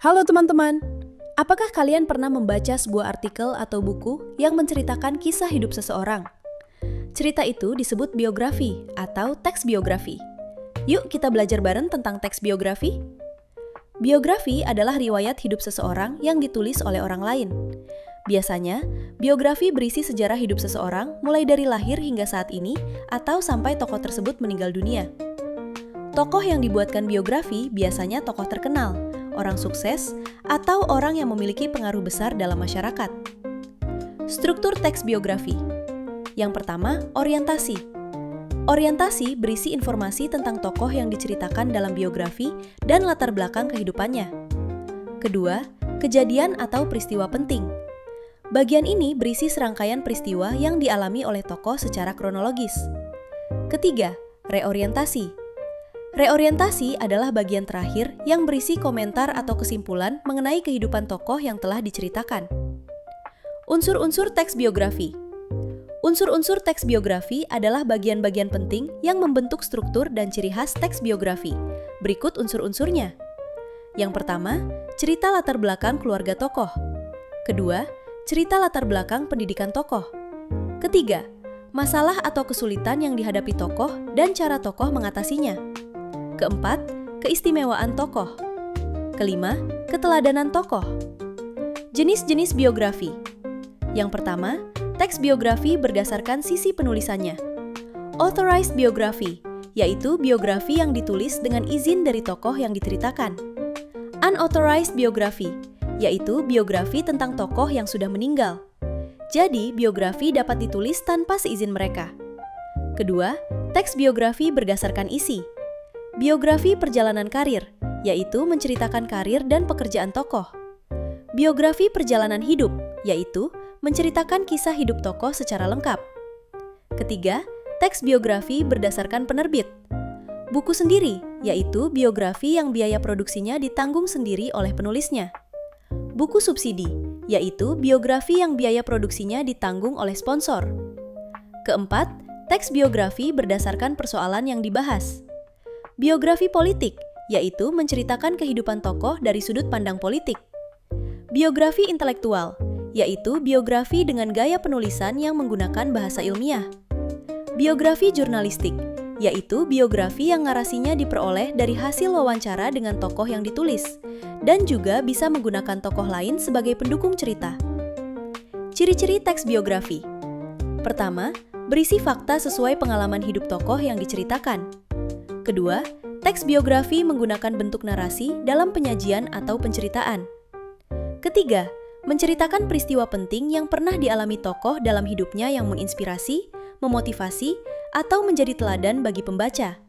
Halo teman-teman, apakah kalian pernah membaca sebuah artikel atau buku yang menceritakan kisah hidup seseorang? Cerita itu disebut biografi atau teks biografi. Yuk kita belajar bareng tentang teks biografi. Biografi adalah riwayat hidup seseorang yang ditulis oleh orang lain. Biasanya, biografi berisi sejarah hidup seseorang mulai dari lahir hingga saat ini atau sampai tokoh tersebut meninggal dunia. Tokoh yang dibuatkan biografi biasanya tokoh terkenal, orang sukses, atau orang yang memiliki pengaruh besar dalam masyarakat. Struktur teks biografi. Yang pertama, orientasi. Orientasi berisi informasi tentang tokoh yang diceritakan dalam biografi dan latar belakang kehidupannya. Kedua, kejadian atau peristiwa penting. Bagian ini berisi serangkaian peristiwa yang dialami oleh tokoh secara kronologis. Ketiga, reorientasi. Reorientasi adalah bagian terakhir yang berisi komentar atau kesimpulan mengenai kehidupan tokoh yang telah diceritakan. Unsur-unsur teks biografi. Unsur-unsur teks biografi adalah bagian-bagian penting yang membentuk struktur dan ciri khas teks biografi. Berikut unsur-unsurnya. Yang pertama, cerita latar belakang keluarga tokoh. Kedua, cerita latar belakang pendidikan tokoh. Ketiga, masalah atau kesulitan yang dihadapi tokoh dan cara tokoh mengatasinya. Keempat, keistimewaan tokoh. Kelima, keteladanan tokoh. Jenis-jenis biografi. Yang pertama, teks biografi berdasarkan sisi penulisannya. Authorized biography, yaitu biografi yang ditulis dengan izin dari tokoh yang diceritakan. Unauthorized biography, yaitu biografi tentang tokoh yang sudah meninggal. Jadi, biografi dapat ditulis tanpa seizin mereka. Kedua, teks biografi berdasarkan isi. Biografi perjalanan karir, yaitu menceritakan karir dan pekerjaan tokoh. Biografi perjalanan hidup, yaitu menceritakan kisah hidup tokoh secara lengkap. Ketiga, teks biografi berdasarkan penerbit. Buku sendiri, yaitu biografi yang biaya produksinya ditanggung sendiri oleh penulisnya. Buku subsidi, yaitu biografi yang biaya produksinya ditanggung oleh sponsor. Keempat, teks biografi berdasarkan persoalan yang dibahas. Biografi politik, yaitu menceritakan kehidupan tokoh dari sudut pandang politik. Biografi intelektual, yaitu biografi dengan gaya penulisan yang menggunakan bahasa ilmiah. Biografi jurnalistik, yaitu biografi yang narasinya diperoleh dari hasil wawancara dengan tokoh yang ditulis, dan juga bisa menggunakan tokoh lain sebagai pendukung cerita. Ciri-ciri teks biografi. Pertama, berisi fakta sesuai pengalaman hidup tokoh yang diceritakan. Kedua, teks biografi menggunakan bentuk narasi dalam penyajian atau penceritaan. Ketiga, menceritakan peristiwa penting yang pernah dialami tokoh dalam hidupnya yang menginspirasi, memotivasi, atau menjadi teladan bagi pembaca.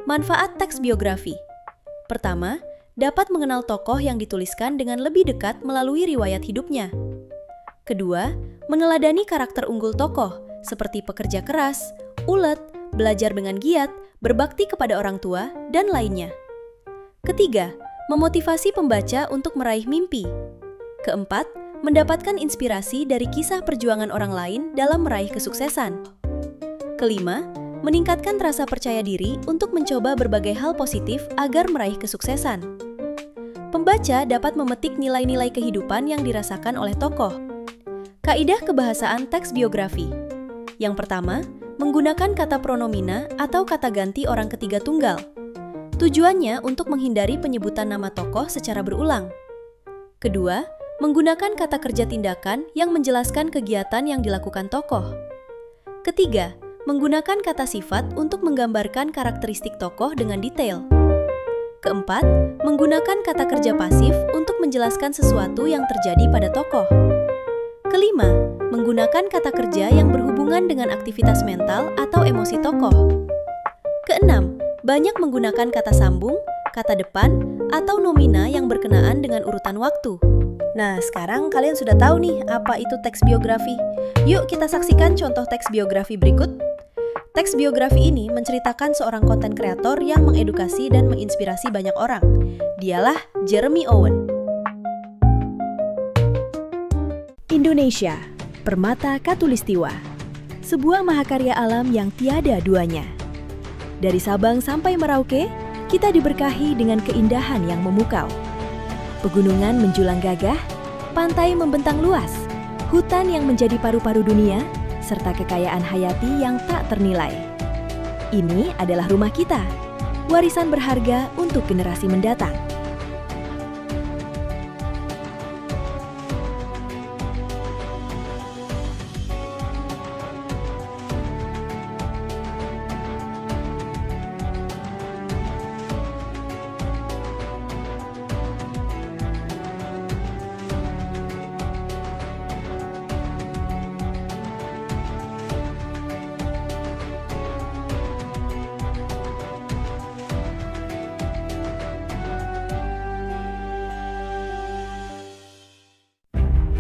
Manfaat teks biografi. Pertama, dapat mengenal tokoh yang dituliskan dengan lebih dekat melalui riwayat hidupnya. Kedua, meneladani karakter unggul tokoh, seperti pekerja keras, ulet, belajar dengan giat, berbakti kepada orang tua, dan lainnya. Ketiga, memotivasi pembaca untuk meraih mimpi. Keempat, mendapatkan inspirasi dari kisah perjuangan orang lain dalam meraih kesuksesan. Kelima, meningkatkan rasa percaya diri untuk mencoba berbagai hal positif agar meraih kesuksesan. Pembaca dapat memetik nilai-nilai kehidupan yang dirasakan oleh tokoh. Kaidah kebahasaan teks biografi. Yang pertama, menggunakan kata pronomina atau kata ganti orang ketiga tunggal. Tujuannya untuk menghindari penyebutan nama tokoh secara berulang. Kedua, menggunakan kata kerja tindakan yang menjelaskan kegiatan yang dilakukan tokoh. Ketiga, menggunakan kata sifat untuk menggambarkan karakteristik tokoh dengan detail. Keempat, menggunakan kata kerja pasif untuk menjelaskan sesuatu yang terjadi pada tokoh. Kelima, menggunakan kata kerja yang berhubungan dengan aktivitas mental atau emosi tokoh. Keenam, banyak menggunakan kata sambung, kata depan, atau nomina yang berkenaan dengan urutan waktu. Nah, sekarang kalian sudah tahu nih apa itu teks biografi. Yuk kita saksikan contoh teks biografi berikut. Teks biografi ini menceritakan seorang konten kreator yang mengedukasi dan menginspirasi banyak orang. Dialah Jeremy Owen. Indonesia, Permata Khatulistiwa, sebuah mahakarya alam yang tiada duanya. Dari Sabang sampai Merauke, kita diberkahi dengan keindahan yang memukau. Pegunungan menjulang gagah, pantai membentang luas, hutan yang menjadi paru-paru dunia, serta kekayaan hayati yang tak ternilai. Ini adalah rumah kita, warisan berharga untuk generasi mendatang.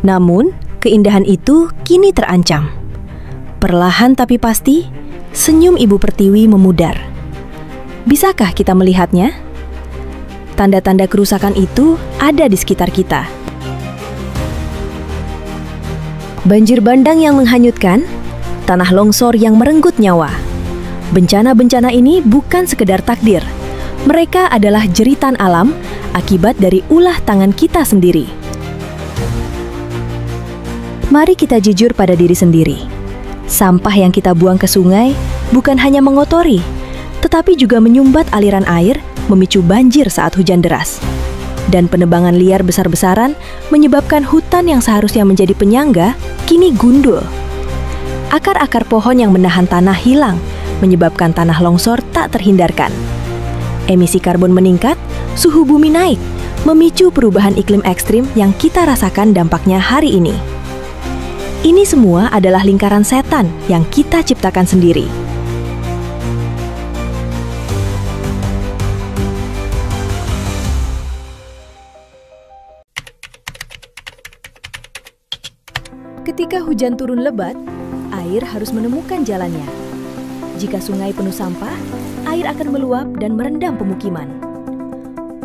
Namun, keindahan itu kini terancam. Perlahan tapi pasti, senyum Ibu Pertiwi memudar. Bisakah kita melihatnya? Tanda-tanda kerusakan itu ada di sekitar kita. Banjir bandang yang menghanyutkan, tanah longsor yang merenggut nyawa. Bencana-bencana ini bukan sekedar takdir. Mereka adalah jeritan alam akibat dari ulah tangan kita sendiri. Mari kita jujur pada diri sendiri. Sampah yang kita buang ke sungai bukan hanya mengotori, tetapi juga menyumbat aliran air, memicu banjir saat hujan deras. Dan penebangan liar besar-besaran menyebabkan hutan yang seharusnya menjadi penyangga, kini gundul. Akar-akar pohon yang menahan tanah hilang, menyebabkan tanah longsor tak terhindarkan. Emisi karbon meningkat, suhu bumi naik, memicu perubahan iklim ekstrim yang kita rasakan dampaknya hari ini. Ini semua adalah lingkaran setan yang kita ciptakan sendiri. Ketika hujan turun lebat, air harus menemukan jalannya. Jika sungai penuh sampah, air akan meluap dan merendam pemukiman.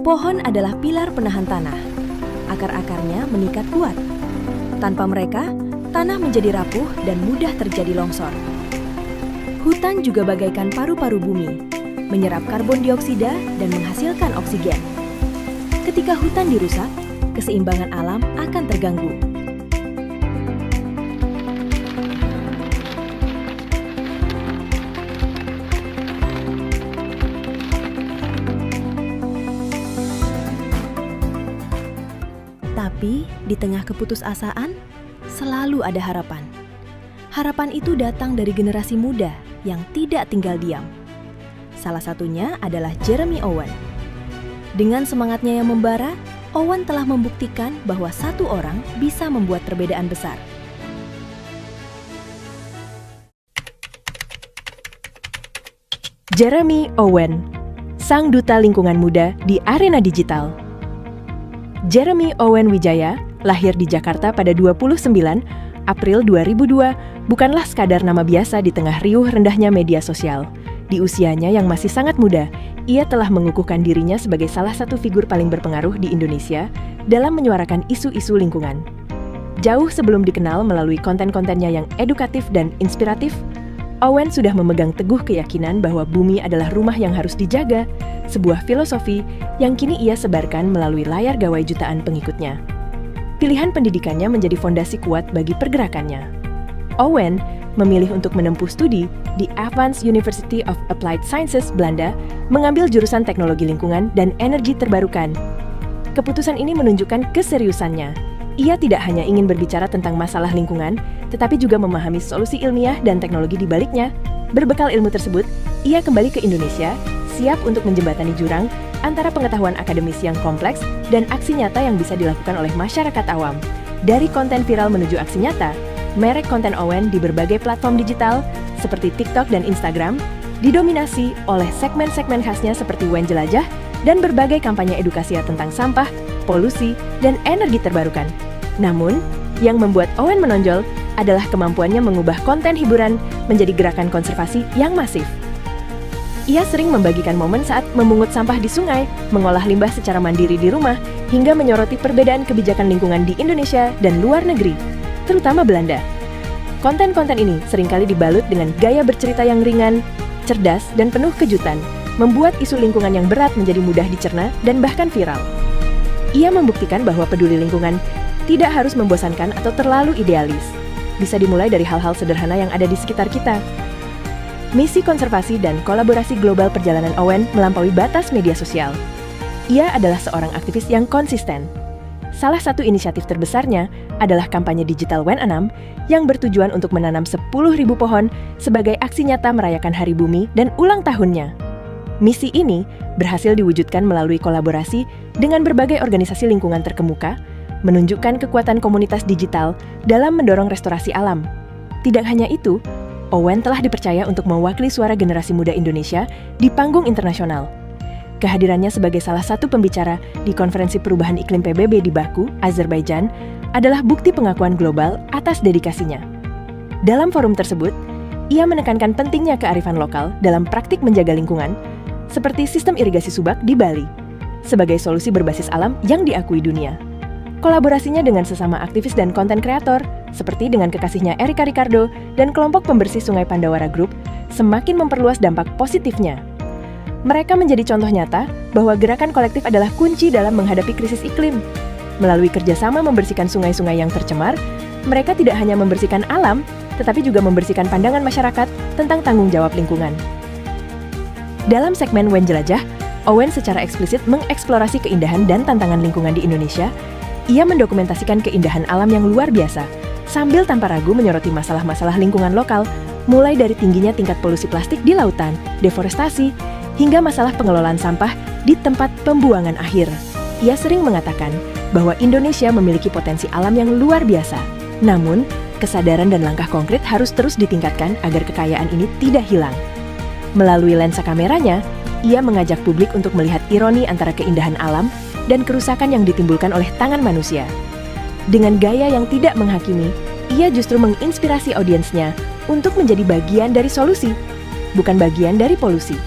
Pohon adalah pilar penahan tanah. Akar-akarnya mengikat kuat. Tanpa mereka, tanah menjadi rapuh dan mudah terjadi longsor. Hutan juga bagaikan paru-paru bumi, menyerap karbon dioksida dan menghasilkan oksigen. Ketika hutan dirusak, keseimbangan alam akan terganggu. Tapi di tengah keputusasaan, selalu ada harapan. Harapan itu datang dari generasi muda yang tidak tinggal diam. Salah satunya adalah Jeremy Owen. Dengan semangatnya yang membara, Owen telah membuktikan bahwa satu orang bisa membuat perbedaan besar. Jeremy Owen, sang duta lingkungan muda di arena digital. Jeremy Owen Wijaya lahir di Jakarta pada 29 April 2002, bukanlah sekadar nama biasa di tengah riuh rendahnya media sosial. Di usianya yang masih sangat muda, ia telah mengukuhkan dirinya sebagai salah satu figur paling berpengaruh di Indonesia dalam menyuarakan isu-isu lingkungan. Jauh sebelum dikenal melalui konten-kontennya yang edukatif dan inspiratif, Owen sudah memegang teguh keyakinan bahwa bumi adalah rumah yang harus dijaga, sebuah filosofi yang kini ia sebarkan melalui layar gawai jutaan pengikutnya. Pilihan pendidikannya menjadi fondasi kuat bagi pergerakannya. Owen memilih untuk menempuh studi di Avans University of Applied Sciences, Belanda, mengambil jurusan teknologi lingkungan dan energi terbarukan. Keputusan ini menunjukkan keseriusannya. Ia tidak hanya ingin berbicara tentang masalah lingkungan, tetapi juga memahami solusi ilmiah dan teknologi di baliknya. Berbekal ilmu tersebut, ia kembali ke Indonesia, siap untuk menjembatani jurang antara pengetahuan akademis yang kompleks dan aksi nyata yang bisa dilakukan oleh masyarakat awam. Dari konten viral menuju aksi nyata, merek konten Owen di berbagai platform digital seperti TikTok dan Instagram didominasi oleh segmen-segmen khasnya seperti Wen Jelajah dan berbagai kampanye edukasi tentang sampah, polusi, dan energi terbarukan. Namun, yang membuat Owen menonjol adalah kemampuannya mengubah konten hiburan menjadi gerakan konservasi yang masif. Ia sering membagikan momen saat memungut sampah di sungai, mengolah limbah secara mandiri di rumah, hingga menyoroti perbedaan kebijakan lingkungan di Indonesia dan luar negeri, terutama Belanda. Konten-konten ini seringkali dibalut dengan gaya bercerita yang ringan, cerdas, dan penuh kejutan, membuat isu lingkungan yang berat menjadi mudah dicerna dan bahkan viral. Ia membuktikan bahwa peduli lingkungan tidak harus membosankan atau terlalu idealis. Bisa dimulai dari hal-hal sederhana yang ada di sekitar kita. Misi konservasi dan kolaborasi global perjalanan Owen melampaui batas media sosial. Ia adalah seorang aktivis yang konsisten. Salah satu inisiatif terbesarnya adalah kampanye digital WEN6 yang bertujuan untuk menanam 10.000 pohon sebagai aksi nyata merayakan Hari Bumi dan ulang tahunnya. Misi ini berhasil diwujudkan melalui kolaborasi dengan berbagai organisasi lingkungan terkemuka, menunjukkan kekuatan komunitas digital dalam mendorong restorasi alam. Tidak hanya itu, Owen telah dipercaya untuk mewakili suara generasi muda Indonesia di panggung internasional. Kehadirannya sebagai salah satu pembicara di Konferensi Perubahan Iklim PBB di Baku, Azerbaijan, adalah bukti pengakuan global atas dedikasinya. Dalam forum tersebut, ia menekankan pentingnya kearifan lokal dalam praktik menjaga lingkungan, seperti sistem irigasi subak di Bali, sebagai solusi berbasis alam yang diakui dunia. Kolaborasinya dengan sesama aktivis dan konten kreator, seperti dengan kekasihnya Erika Ricardo dan kelompok pembersih Sungai Pandawara Group, semakin memperluas dampak positifnya. Mereka menjadi contoh nyata bahwa gerakan kolektif adalah kunci dalam menghadapi krisis iklim. Melalui kerjasama membersihkan sungai-sungai yang tercemar, mereka tidak hanya membersihkan alam, tetapi juga membersihkan pandangan masyarakat tentang tanggung jawab lingkungan. Dalam segmen WEN Jelajah, Owen secara eksplisit mengeksplorasi keindahan dan tantangan lingkungan di Indonesia. Ia mendokumentasikan keindahan alam yang luar biasa, sambil tanpa ragu menyoroti masalah-masalah lingkungan lokal, mulai dari tingginya tingkat polusi plastik di lautan, deforestasi, hingga masalah pengelolaan sampah di tempat pembuangan akhir. Ia sering mengatakan bahwa Indonesia memiliki potensi alam yang luar biasa. Namun, kesadaran dan langkah konkret harus terus ditingkatkan agar kekayaan ini tidak hilang. Melalui lensa kameranya, ia mengajak publik untuk melihat ironi antara keindahan alam dan kerusakan yang ditimbulkan oleh tangan manusia. Dengan gaya yang tidak menghakimi, ia justru menginspirasi audiensnya untuk menjadi bagian dari solusi, bukan bagian dari polusi.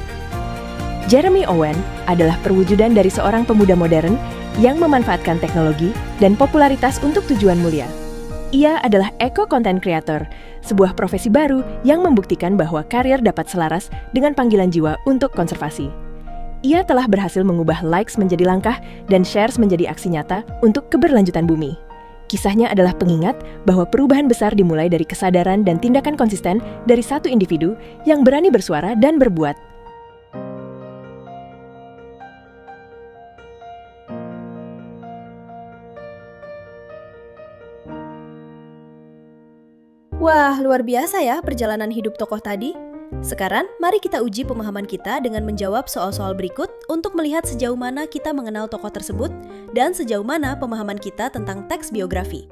Jeremy Owen adalah perwujudan dari seorang pemuda modern yang memanfaatkan teknologi dan popularitas untuk tujuan mulia. Ia adalah eco-content creator, sebuah profesi baru yang membuktikan bahwa karir dapat selaras dengan panggilan jiwa untuk konservasi. Ia telah berhasil mengubah likes menjadi langkah dan shares menjadi aksi nyata untuk keberlanjutan bumi. Kisahnya adalah pengingat bahwa perubahan besar dimulai dari kesadaran dan tindakan konsisten dari satu individu yang berani bersuara dan berbuat. Wah, luar biasa ya perjalanan hidup tokoh tadi. Sekarang, mari kita uji pemahaman kita dengan menjawab soal-soal berikut untuk melihat sejauh mana kita mengenal tokoh tersebut dan sejauh mana pemahaman kita tentang teks biografi.